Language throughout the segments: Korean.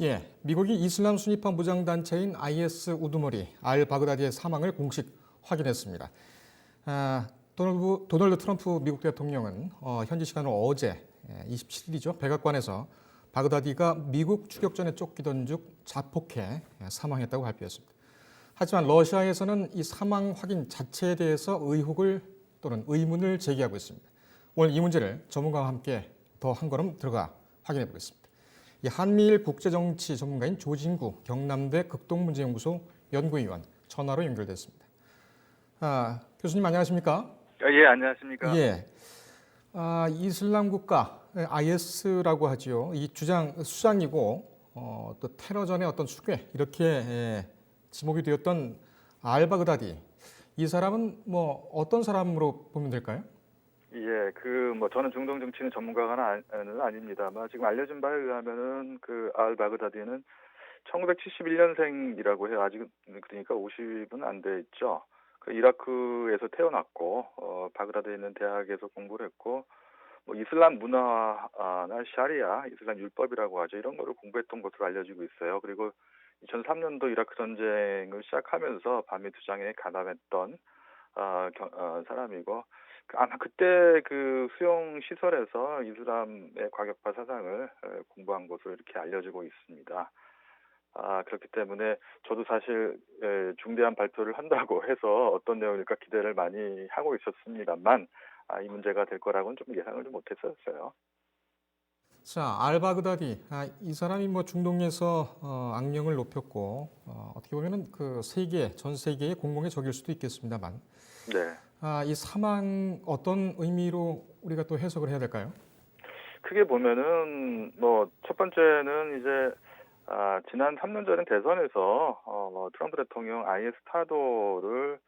예, 미국이 이슬람 순위파 무장단체인 IS 우두머리 알 바그다디의 사망을 공식 확인했습니다. 도널드 트럼프 미국 대통령은 현지 시간으로 어제 27일이죠. 백악관에서 바그다디가 미국 추격전에 쫓기던 중 자폭해 사망했다고 발표했습니다. 하지만 러시아에서는 이 사망 확인 자체에 대해서 의혹을 또는 의문을 제기하고 있습니다. 오늘 이 문제를 전문가와 함께 더 한 걸음 들어가 확인해 보겠습니다. 이 한미일 국제정치 전문가인 조진구 경남대 극동문제연구소 연구위원 전화로 연결됐습니다. 교수님 안녕하십니까? 예, 안녕하십니까. 예, 이슬람 국가 IS라고 하지요. 이 주장 수장이고 또 테러전의 어떤 수괴 이렇게 지목이 되었던 알바그다디 이 사람은 뭐 어떤 사람으로 보면 될까요? 예, 저는 중동 정치는 전문가는 아닙니다만 지금 알려진 바에 의하면은 알 바그다디는 1971년생이라고 해요. 아직 그러니까 50은 안 돼 있죠. 이라크에서 태어났고 바그다드에 있는 대학에서 공부를 했고 뭐 이슬람 문화나 샤리아, 이슬람 율법이라고 하죠. 이런 거를 공부했던 것으로 알려지고 있어요. 그리고 2003년도 이라크 전쟁을 시작하면서 반미 투쟁에 가담했던 사람이고 아마 그때 수용 시설에서 이슬람의 과격파 사상을 공부한 것으로 이렇게 알려지고 있습니다. 그렇기 때문에 저도 사실 중대한 발표를 한다고 해서 어떤 내용일까 기대를 많이 하고 있었습니다만 이 문제가 될 거라고는 좀 예상을 좀 못했었어요. 자, 알바그다디 이 사람이 뭐 중동에서 악명을 높였고 어떻게 보면은 그 세계 전 세계의 공공의 적일 수도 있겠습니다만 네. 이 사망 어떤 의미로 우리가 또 해석을 해야 될까요? 크게 보면은 뭐 첫 번째는 이제 지난 3년 전인 대선에서 트럼프 대통령 IS 타도를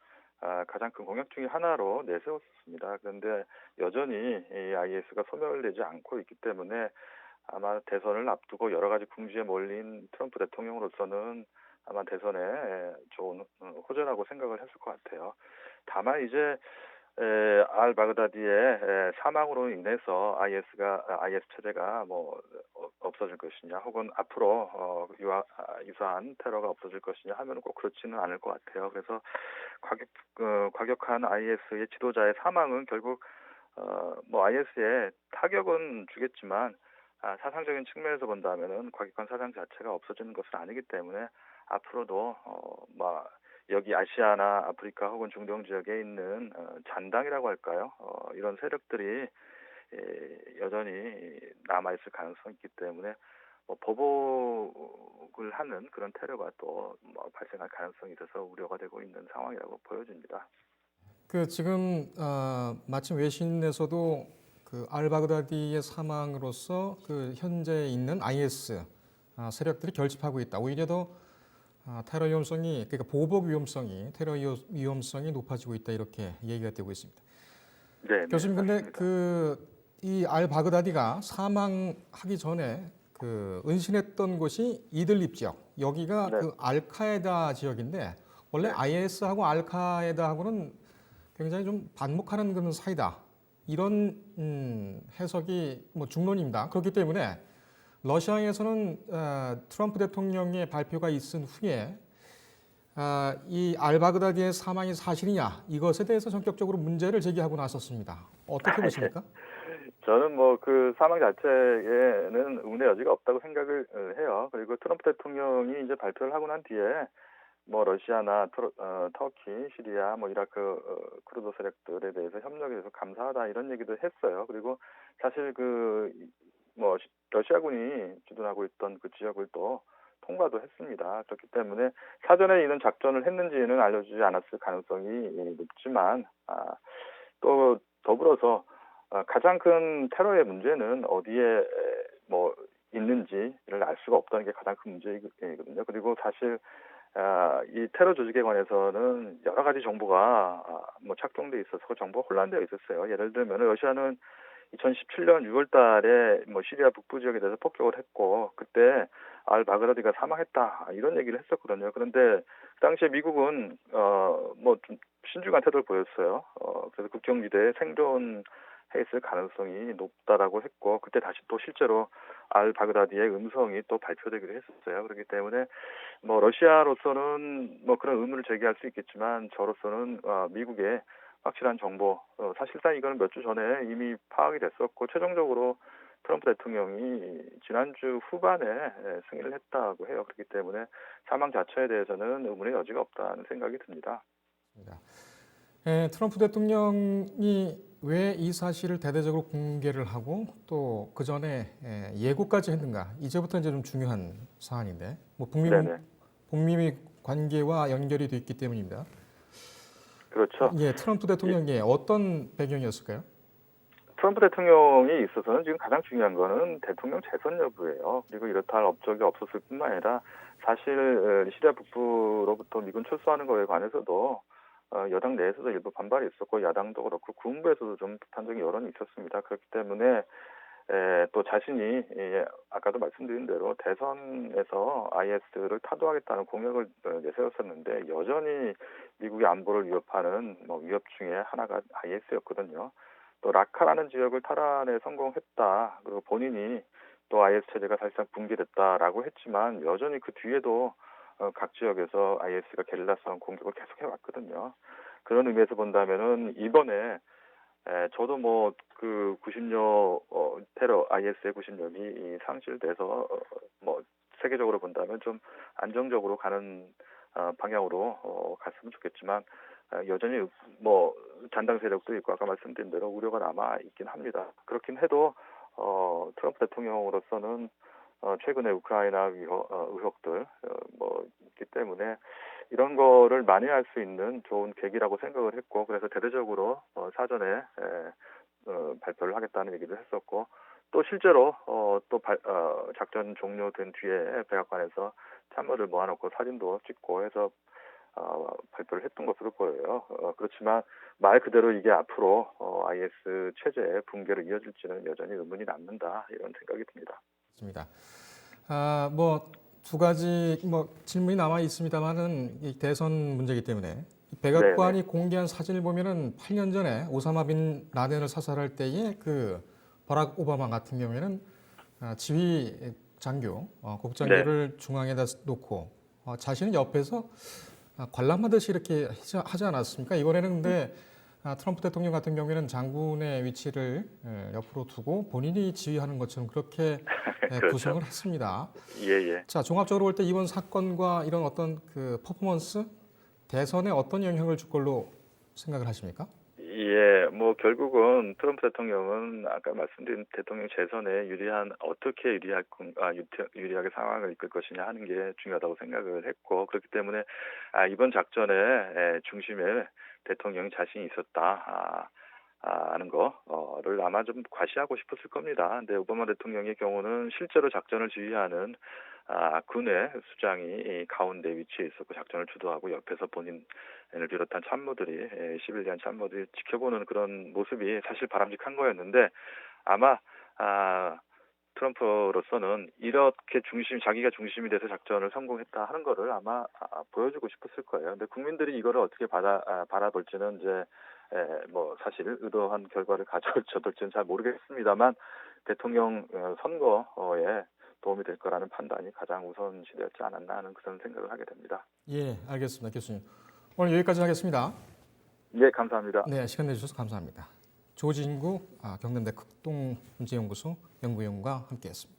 가장 큰 공약 중의 하나로 내세웠습니다. 그런데 여전히 이 IS가 소멸되지 않고 있기 때문에 아마 대선을 앞두고 여러 가지 궁지에 몰린 트럼프 대통령으로서는 아마 대선에 좋은 호재라고 생각을 했을 것 같아요. 다만 이제 알 바그다디의 사망으로 인해서 IS 체제가 뭐 없어질 것이냐, 혹은 앞으로 유사한 테러가 없어질 것이냐 하면 꼭 그렇지는 않을 것 같아요. 그래서 과격한 IS의 지도자의 사망은 결국 뭐 IS에 타격은 주겠지만 사상적인 측면에서 본다면은 과격한 사상 자체가 없어지는 것은 아니기 때문에 앞으로도 여기 아시아나 아프리카 혹은 중동 지역에 있는 잔당이라고 할까요? 이런 세력들이 여전히 남아있을 가능성이 있기 때문에 보복을 하는 그런 테러가 또 발생할 가능성이 있어서 우려가 되고 있는 상황이라고 보여집니다. 그 지금 마침 외신에서도 그 알바그다디의 사망으로서 그 현재 있는 IS 세력들이 결집하고 있다. 오히려 더 테러 위험성이 그러니까 보복 위험성이 테러 위험성이 높아지고 있다 이렇게 얘기가 되고 있습니다. 네, 네, 교수님 근데 맞습니다. 그 이 알바그다디가 사망하기 전에 그 은신했던 곳이 이들립 지역 여기가 네, 그 알카에다 지역인데 원래 네. IS하고 알카에다하고는 굉장히 좀 반목하는 그런 사이다. 이런 해석이 뭐 중론입니다. 그렇기 때문에 러시아에서는 트럼프 대통령의 발표가 있은 후에 이 알바그다디의 사망이 사실이냐 이것에 대해서 전격적으로 문제를 제기하고 나섰습니다. 어떻게 예. 보십니까? 저는 사망 자체에는 의문의 여지가 없다고 생각을 해요. 그리고 트럼프 대통령이 이제 발표를 하고 난 뒤에 러시아나 터키, 시리아, 이라크 쿠르드 세력들에 대해서 협력해서 감사하다 이런 얘기도 했어요. 그리고 사실 러시아군이 주둔하고 있던 그 지역을 또 통과도 했습니다. 그렇기 때문에 사전에 이런 작전을 했는지는 알려주지 않았을 가능성이 높지만 또 더불어서 가장 큰 테러의 문제는 어디에 있는지를 알 수가 없다는 게 가장 큰 문제이거든요. 그리고 사실 이 테러 조직에 관해서는 여러 가지 정보가 착종돼 있어서 그 정보가 혼란되어 있었어요. 예를 들면 러시아는 2017년 6월 달에 시리아 북부 지역에 대해서 폭격을 했고 그때 알 바그다디가 사망했다 이런 얘기를 했었거든요. 그런데 그 당시에 미국은 좀 신중한 태도를 보였어요. 그래서 국경지대에 생존 있을 가능성이 높다라고 했고 그때 다시 또 실제로 알 바그다디의 음성이 또 발표되기도 했었어요. 그렇기 때문에 뭐 러시아로서는 뭐 그런 의문을 제기할 수 있겠지만 저로서는 미국의 확실한 정보 사실상 이거는 몇 주 전에 이미 파악이 됐었고 최종적으로 트럼프 대통령이 지난주 후반에 승인을 했다고 해요. 그렇기 때문에 사망 자체에 대해서는 의문의 여지가 없다는 생각이 듭니다. 트럼프 대통령이 왜 이 사실을 대대적으로 공개를 하고 또 그 전에 예고까지 했는가? 이제부터 이제 좀 중요한 사안인데, 뭐 네네. 북미 관계와 연결이 돼 있기 때문입니다. 그렇죠. 예, 트럼프 대통령의 어떤 배경이었을까요? 트럼프 대통령이 있어서는 지금 가장 중요한 거는 대통령 재선 여부예요. 그리고 이렇다 할 업적이 없었을 뿐만 아니라 사실 시리아 북부로부터 미군 철수하는 거에 관해서도 여당 내에서도 일부 반발이 있었고 야당도 그렇고 군부에서도 좀 비판적인 여론이 있었습니다. 그렇기 때문에 또 자신이 아까도 말씀드린 대로 대선에서 IS를 타도하겠다는 공약을 내세웠었는데 여전히 미국의 안보를 위협하는 위협 중에 하나가 IS였거든요. 또 라카라는 지역을 탈환에 성공했다. 그리고 본인이 또 IS 체제가 사실상 붕괴됐다라고 했지만 여전히 그 뒤에도 각 지역에서 IS가 게릴라성 공격을 계속 해왔거든요. 그런 의미에서 본다면은 이번에 저도 뭐 그 90여 테러 IS의 90력이 상실돼서 뭐 세계적으로 본다면 좀 안정적으로 가는 방향으로 갔으면 좋겠지만 여전히 뭐 잔당 세력도 있고 아까 말씀드린 대로 우려가 남아 있긴 합니다. 그렇긴 해도 트럼프 대통령으로서는 최근에 우크라이나 의혹들 뭐 있기 때문에 이런 거를 만회할 수 있는 좋은 계기라고 생각을 했고 그래서 대대적으로 사전에 발표를 하겠다는 얘기도 했었고 또 실제로 작전 종료된 뒤에 백악관에서 참모들 모아놓고 사진도 찍고 해서 발표를 했던 것으로 보여요. 그렇지만 말 그대로 이게 앞으로 IS 체제의 붕괴로 이어질지는 여전히 의문이 남는다 이런 생각이 듭니다. 맞습니다. 뭐 두 가지 뭐 질문이 남아 있습니다만은 이 대선 문제이기 때문에 백악관이 네네. 공개한 사진을 보면은 8년 전에 오사마 빈 라덴을 사살할 때의 그 버락 오바마 같은 경우에는 지휘 장교, 네. 국장교를 중앙에다 놓고 자신은 옆에서 관람하듯이 이렇게 하지 않았습니까? 이번에는 근데 트럼프 대통령 같은 경우에는 장군의 위치를 옆으로 두고 본인이 지휘하는 것처럼 그렇게 그렇죠. 구성을 했습니다. 예예. 자, 종합적으로 볼 때 이번 사건과 이런 어떤 그 퍼포먼스 대선에 어떤 영향을 줄 걸로 생각을 하십니까? 예, 뭐 결국은 트럼프 대통령은 아까 말씀드린 대통령 재선에 어떻게 유리하게 상황을 이끌 것이냐 하는 게 중요하다고 생각을 했고 그렇기 때문에 이번 작전의 중심에 대통령이 자신이 있었다. 하는 거를 아마 좀 과시하고 싶었을 겁니다. 근데 오바마 대통령의 경우는 실제로 작전을 지휘하는 군의 수장이 이 가운데 위치해 있었고 작전을 주도하고 옆에서 본인을 비롯한 참모들이 시빌리안 참모들이 지켜보는 그런 모습이 사실 바람직한 거였는데 아마 트럼프로서는 이렇게 자기가 중심이 돼서 작전을 성공했다 하는 거를 아마 보여주고 싶었을 거예요. 근데 국민들이 이거를 어떻게 바라볼지는 이제 뭐 사실 의도한 결과를 가져올지는 잘 모르겠습니다만 대통령 선거에 도움이 될 거라는 판단이 가장 우선시되었지 않았나 하는 그런 생각을 하게 됩니다. 예, 알겠습니다, 교수님. 오늘 여기까지 하겠습니다. 예, 감사합니다. 네, 시간 내주셔서 감사합니다. 조진구 경남대 극동문제연구소 연구위원과 함께했습니다.